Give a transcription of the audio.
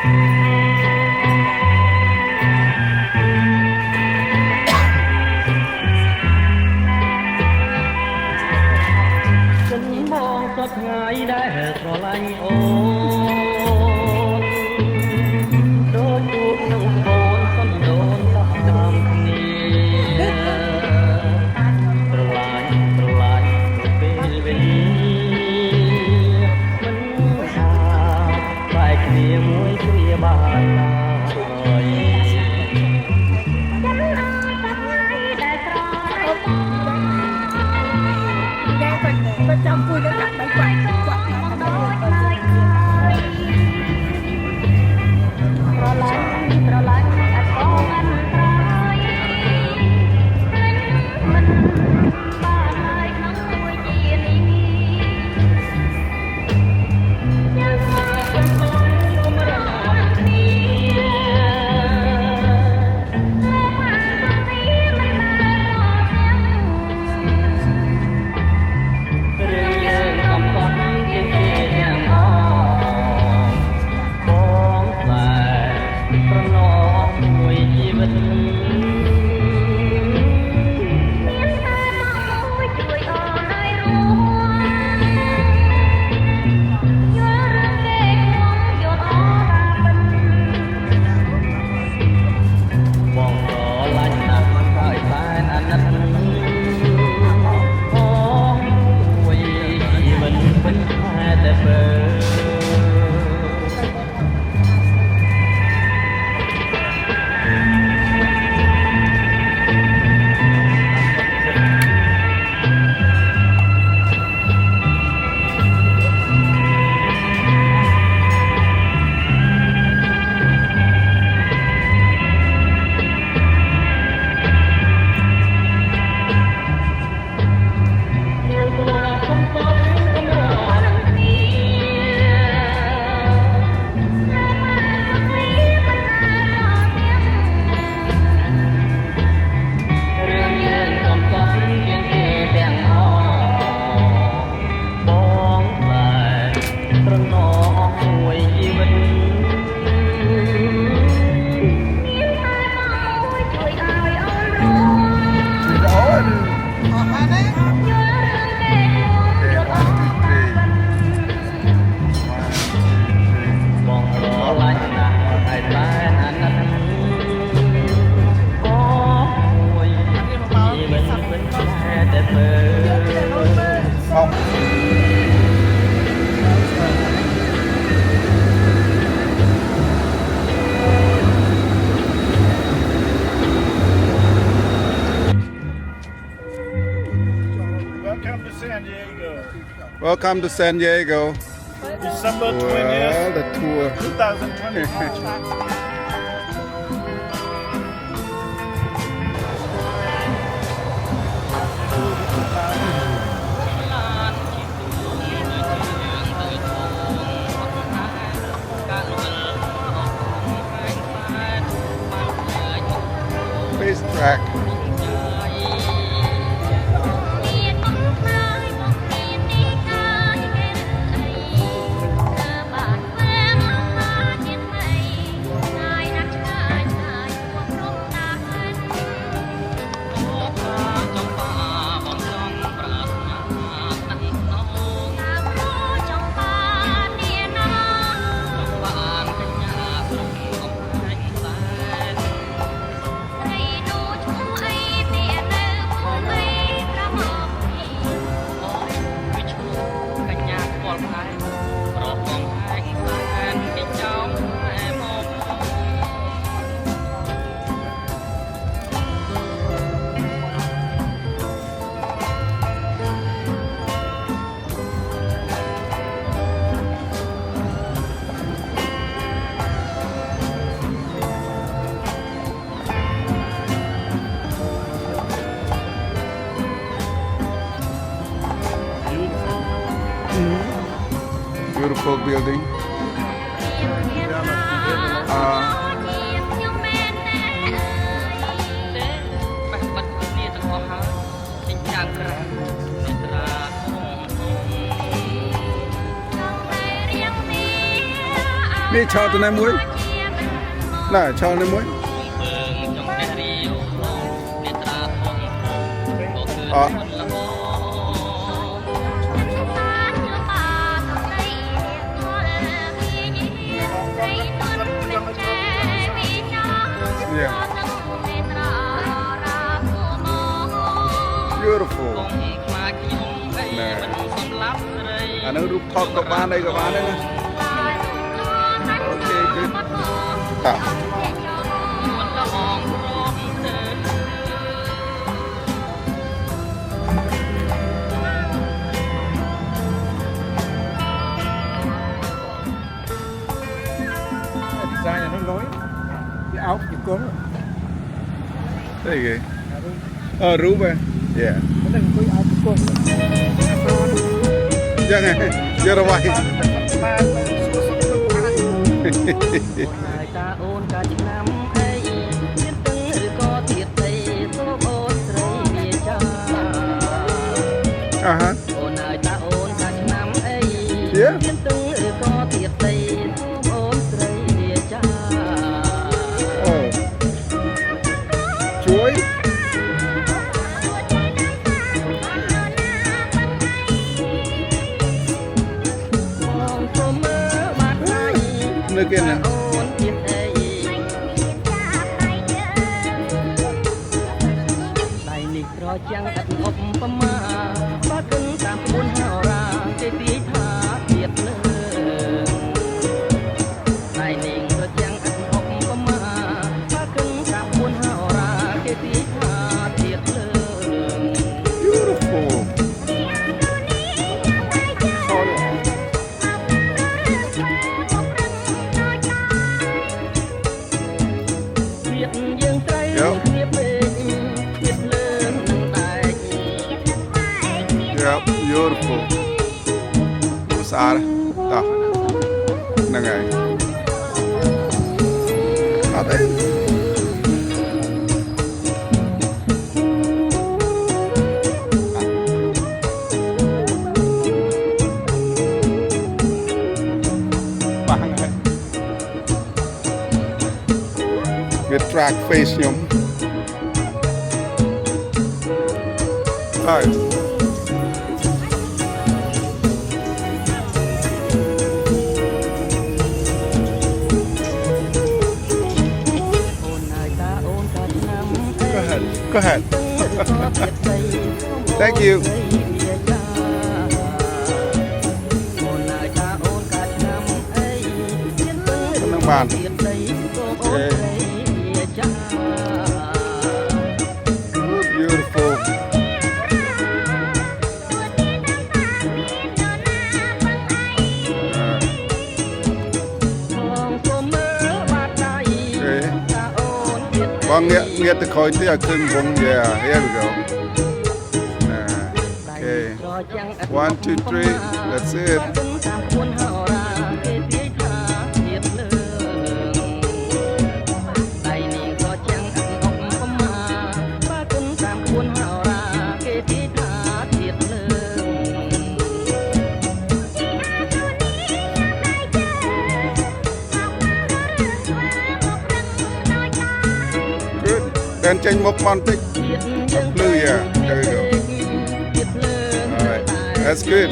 ថ្ងៃដែលស្រឡាញ់អូនដូចទូកក្នុងបូនសុនដូនដោះតាមគ្នាស្រឡាញ់ពេលវេលាមិនថាបែកគ្នាមួយគ្រាបានឡើយប្រចាំពួយទៅកាត់ទៅបាច់គាត់មកដល់ស្រឡាញ់អត់បងអត់ត្រយមិនបានហើយក្នុងមួយជានេះយ៉ាងណាក៏សូមរំលឹកគ្នាWelcome to San Diego. December 20th, Well, the tour. 2020. Race track. Beautiful building. Đi chào tụi em muối. Nè, cho nó muối. ចង់ព្រះរាវនេត្រាធំក៏គឺ អ ល្អ Yeah. Beautiful. ខ្លាចខ្ញុំអីមិនសំឡាប់ស្រី អានឹងរូបថតក៏បានអីក៏បានដែរណាអូខេគឺតា មិនល្អងរំទៅ Design nó lối. Cái áo cái cuốn. Đây kìa rúp à yeah Nó đừng có áo cái cuốn. Dạ nghe giờ đâu vậy ហើយតាអូនកាឆ្នាំអីទៀតទឹងឬក៏ទៀតអីសូមអូនស្រីវាចា à hả អូនហើយតាអូនកាឆ្នាំអី Yeah ទៀតទឹងឬក៏ទៀតអីសូមអូនស្រីវាចា oh chuối បងសូមមើលបាត់ដៃ nơi kia nè អូនទៀតអីដៃនេះត្រចាំងឥតឧបមាបើគិនតាមក្បួនហោរាគេទាយថាទៀតលើដៃនេះត្រចាំងឥតឧបមាបើគិនតាមក្បួនហោរាគេទាយថាទៀតលើ beautiful ទៀតយើងត្រូវគ្នាពេកទៀតលើនឹងដែក yeah beautiful ស្អាតតោះហ្នឹងហើយអត់ទេ វា track face ខ្ញុំហើយ អូនហើយតាអូនកាឆ្នាំអី go ahead go ahead ក៏ទៀតអី thank you អូនហើយតាអូនកាឆ្នាំអីទៀតទៅ នឹងបាន ទៀតអីក៏អូនស្រីវាចា beautiful បងសូមមើលបាត់ដៃតាអូនទៀត បងងាកទៅក្រោយទៀតឲ្យឃើញវង yeah here we go ណា okay 1 2 3 that's it តាមគួនហោរាគេទាយថាទៀតលើដៃនាងក៏ចាំងអត់អុកប្រមាបើគុនតាមគួនហោរាគេទាយថាទៀតលើ good តែចេញមុខបន្តិច ទៀតយើង ភ្លឺ yeah there we go ទៀតលើ all right that's good